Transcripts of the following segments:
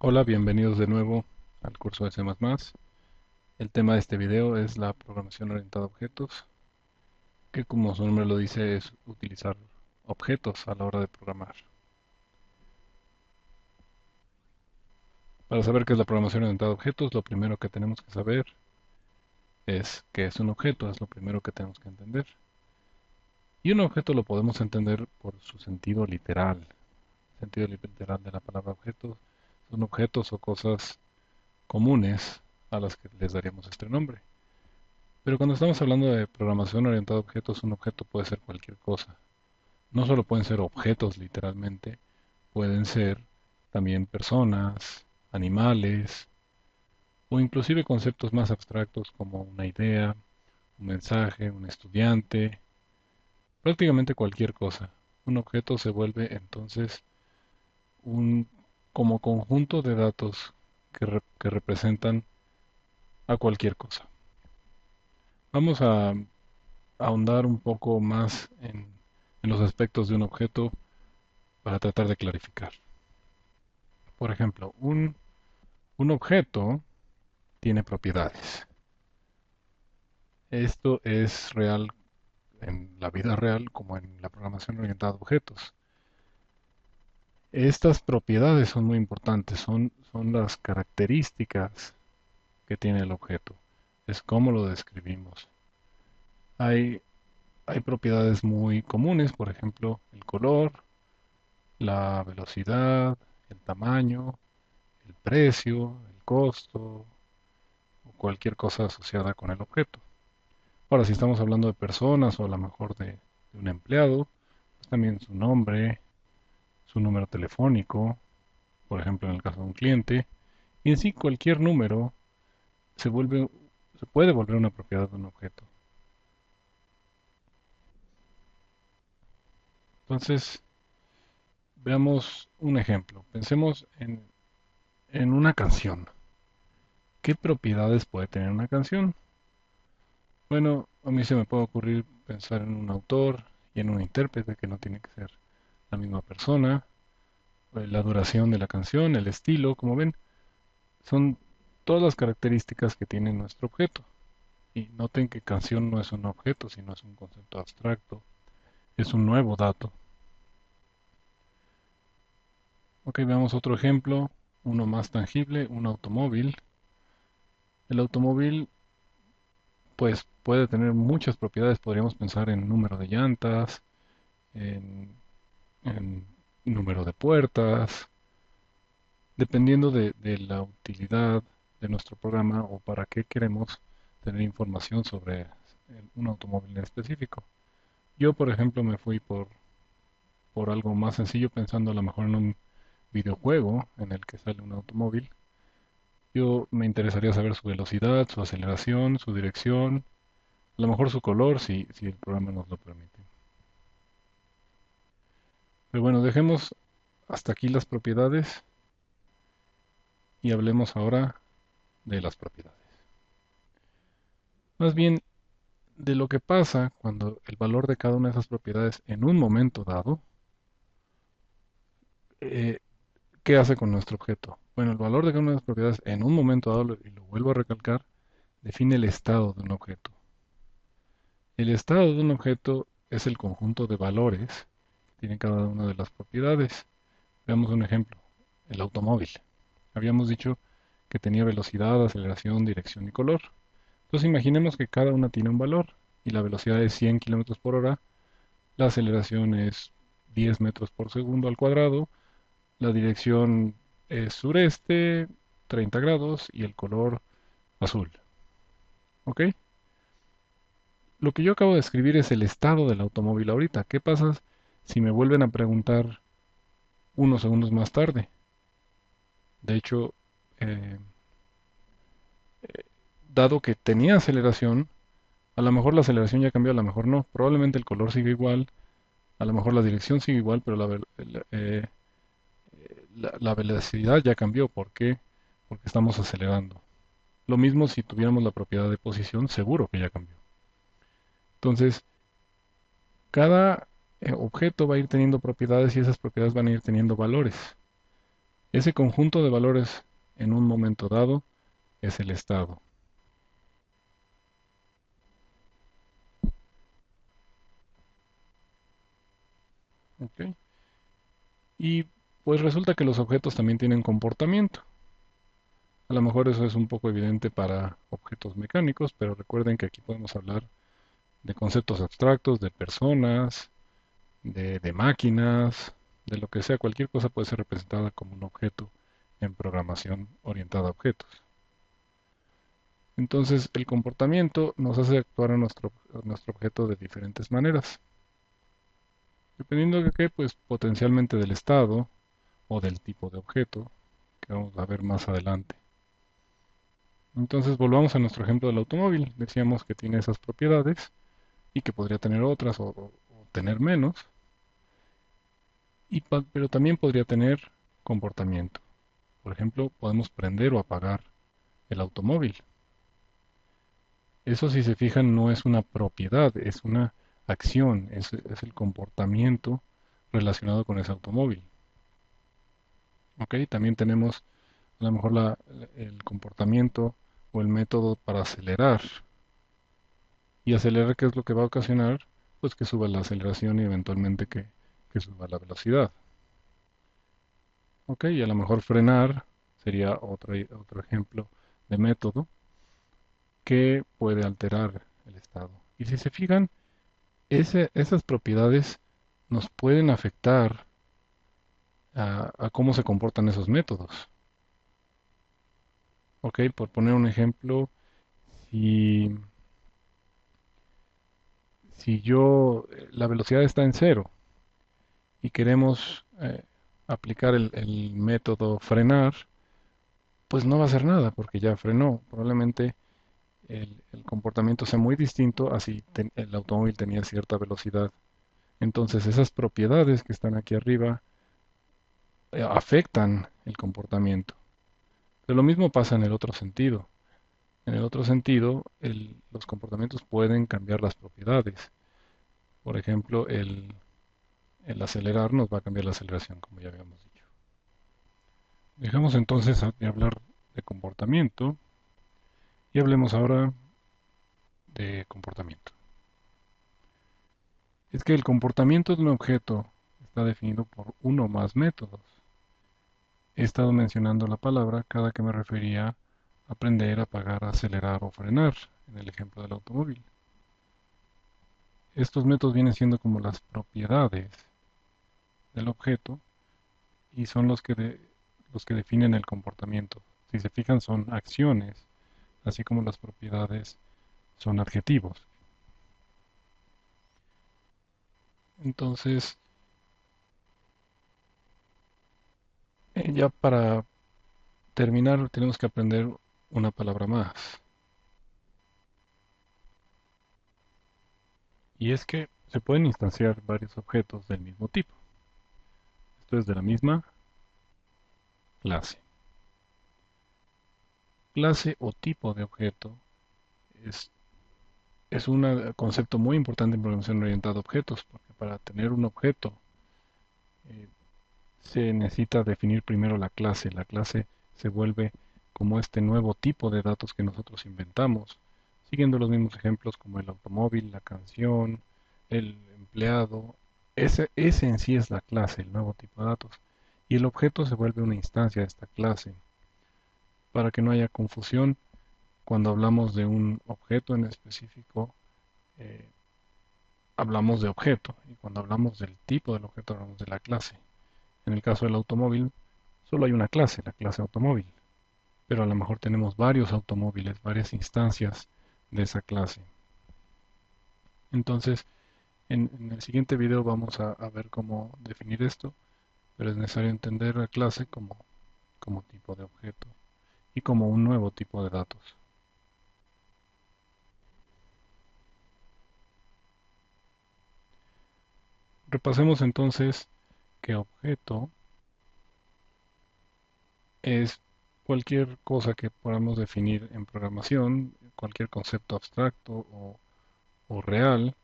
Hola, bienvenidos de nuevo al curso de C++. El tema de este video es la programación orientada a objetos, que como su nombre lo dice es utilizar objetos a la hora de programar. Para saber qué es la programación orientada a objetos, lo primero que tenemos que saber es qué es un objeto, es lo primero que tenemos que entender. Y un objeto lo podemos entender por su sentido literal. El sentido literal de la palabra objeto son objetos o cosas comunes a las que les daríamos este nombre. Pero cuando estamos hablando de programación orientada a objetos, un objeto puede ser cualquier cosa. No solo pueden ser objetos literalmente, pueden ser también personas, animales o inclusive conceptos más abstractos como una idea, un mensaje, un estudiante, prácticamente cualquier cosa. Un objeto se vuelve entonces un como conjunto de datos que representan a cualquier cosa. Vamos a ahondar un poco más en los aspectos de un objeto para tratar de clarificar. Por ejemplo, un objeto tiene propiedades. Esto es real en la vida real como en la programación orientada a objetos. Estas propiedades son muy importantes, son las características que tiene el objeto. Es cómo lo describimos. Hay, hay propiedades muy comunes, por ejemplo, el color, la velocidad, el tamaño, el precio, el costo o cualquier cosa asociada con el objeto. Ahora, si estamos hablando de personas o a lo mejor de un empleado, pues también su nombre, su número telefónico, por ejemplo en el caso de un cliente, y en sí cualquier número se vuelve, se puede volver una propiedad de un objeto. Entonces, veamos un ejemplo. Pensemos en una canción. ¿Qué propiedades puede tener una canción? Bueno, a mí se me puede ocurrir pensar en un autor y en un intérprete, que no tiene que ser la misma persona, la duración de la canción, el estilo, como ven, son todas las características que tiene nuestro objeto. Y noten que canción no es un objeto, sino es un concepto abstracto, es un nuevo dato. Ok, veamos otro ejemplo, uno más tangible, un automóvil. El automóvil, pues, puede tener muchas propiedades. Podríamos pensar en número de llantas, en en número de puertas, dependiendo de la utilidad de nuestro programa o para qué queremos tener información sobre un automóvil en específico. Yo, por ejemplo, me fui por algo más sencillo pensando a lo mejor en un videojuego en el que sale un automóvil. Yo me interesaría saber su velocidad, su aceleración, su dirección, a lo mejor su color si el programa nos lo permite. Pero bueno, dejemos hasta aquí las propiedades y hablemos ahora de las propiedades. Más bien, de lo que pasa cuando el valor de cada una de esas propiedades en un momento dado, eh, ¿qué hace con nuestro objeto? Bueno, el valor de cada una de las propiedades en un momento dado, y lo vuelvo a recalcar, define el estado de un objeto. El estado de un objeto es el conjunto de valores que tiene cada una de las propiedades. Veamos un ejemplo, el automóvil. Habíamos dicho que tenía velocidad, aceleración, dirección y color. Entonces imaginemos que cada una tiene un valor y la velocidad es 100 kilómetros por hora. La aceleración es 10 metros por segundo al cuadrado. La dirección es sureste, 30 grados y el color azul. ¿Ok? Lo que yo acabo de escribir es el estado del automóvil ahorita. ¿Qué pasa si me vuelven a preguntar unos segundos más tarde? De hecho, eh, dado que tenía aceleración, a lo mejor la aceleración ya cambió, a lo mejor no. Probablemente el color sigue igual, a lo mejor la dirección sigue igual, pero la velocidad ya cambió. ¿Por qué? Porque estamos acelerando. Lo mismo si tuviéramos la propiedad de posición, seguro que ya cambió. Entonces, cada objeto va a ir teniendo propiedades y esas propiedades van a ir teniendo valores. Ese conjunto de valores en un momento dado es el estado. ¿Ok? Y pues resulta que los objetos también tienen comportamiento. A lo mejor eso es un poco evidente para objetos mecánicos, pero recuerden que aquí podemos hablar de conceptos abstractos, de personas, de máquinas, de lo que sea. Cualquier cosa puede ser representada como un objeto en programación orientada a objetos. Entonces, el comportamiento nos hace actuar a nuestro objeto de diferentes maneras. Dependiendo de qué, pues potencialmente del estado o del tipo de objeto, que vamos a ver más adelante. Entonces, volvamos a nuestro ejemplo del automóvil. Decíamos que tiene esas propiedades y que podría tener otras o tener menos, pero también podría tener comportamiento. Por ejemplo, podemos prender o apagar el automóvil. Eso, si se fijan, no es una propiedad, es una acción, es el comportamiento relacionado con ese automóvil. ¿Ok? También tenemos a lo mejor el comportamiento o el método para acelerar. Y acelerar, ¿qué es lo que va a ocasionar? Pues que suba la aceleración y eventualmente que suba la velocidad. ¿Ok? Y a lo mejor frenar sería otro ejemplo de método que puede alterar el estado. Y si se fijan, esas propiedades nos pueden afectar a cómo se comportan esos métodos. ¿Ok? Por poner un ejemplo, si, si la velocidad está en cero y queremos aplicar el método frenar, pues no va a hacer nada porque ya frenó. Probablemente el comportamiento sea muy distinto a si el automóvil tenía cierta velocidad. Entonces esas propiedades que están aquí arriba afectan el comportamiento. Pero lo mismo pasa en el otro sentido. En el otro sentido, los comportamientos pueden cambiar las propiedades. Por ejemplo, el acelerar nos va a cambiar la aceleración, como ya habíamos dicho. Dejamos entonces de hablar de comportamiento y hablemos ahora de comportamiento. Es que el comportamiento de un objeto está definido por uno o más métodos. He estado mencionando la palabra cada que me refería a aprender, apagar, acelerar o frenar, en el ejemplo del automóvil. Estos métodos vienen siendo como las propiedades del objeto y son los que definen el comportamiento. Si se fijan, son acciones, así como las propiedades son adjetivos. Entonces, ya para terminar, tenemos que aprender una palabra más. Y es que se pueden instanciar varios objetos del mismo tipo. Esto es de la misma clase. Clase o tipo de objeto es, es un concepto muy importante en programación orientada a objetos, porque para tener un objeto eh, se necesita definir primero la clase. La clase se vuelve como este nuevo tipo de datos que nosotros inventamos, siguiendo los mismos ejemplos como el automóvil, la canción, el empleado. Ese en sí es la clase, el nuevo tipo de datos. Y el objeto se vuelve una instancia de esta clase. Para que no haya confusión, cuando hablamos de un objeto en específico, eh, hablamos de objeto. Y cuando hablamos del tipo del objeto, hablamos de la clase. En el caso del automóvil, solo hay una clase, la clase automóvil. Pero a lo mejor tenemos varios automóviles, varias instancias de esa clase. Entonces, en el siguiente video vamos a ver cómo definir esto, pero es necesario entender la clase como tipo de objeto y como un nuevo tipo de datos. Repasemos entonces que objeto es cualquier cosa que podamos definir en programación, cualquier concepto abstracto o real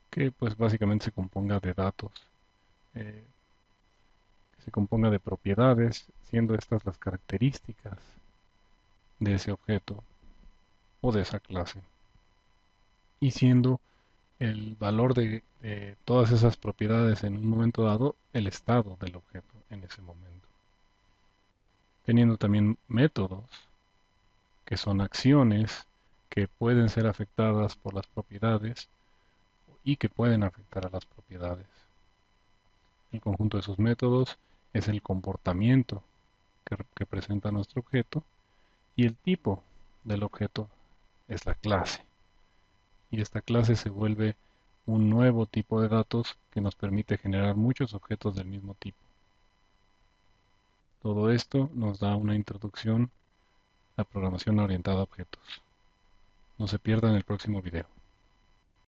que pues básicamente se componga de datos, eh, se componga de propiedades, siendo estas las características de ese objeto o de esa clase, y siendo el valor de todas esas propiedades en un momento dado el estado del objeto en ese momento. Teniendo también métodos, que son acciones que pueden ser afectadas por las propiedades y que pueden afectar a las propiedades. El conjunto de esos métodos es el comportamiento que presenta nuestro objeto, y el tipo del objeto es la clase. Y esta clase se vuelve un nuevo tipo de datos que nos permite generar muchos objetos del mismo tipo. Todo esto nos da una introducción a programación orientada a objetos. No se pierdan el próximo video.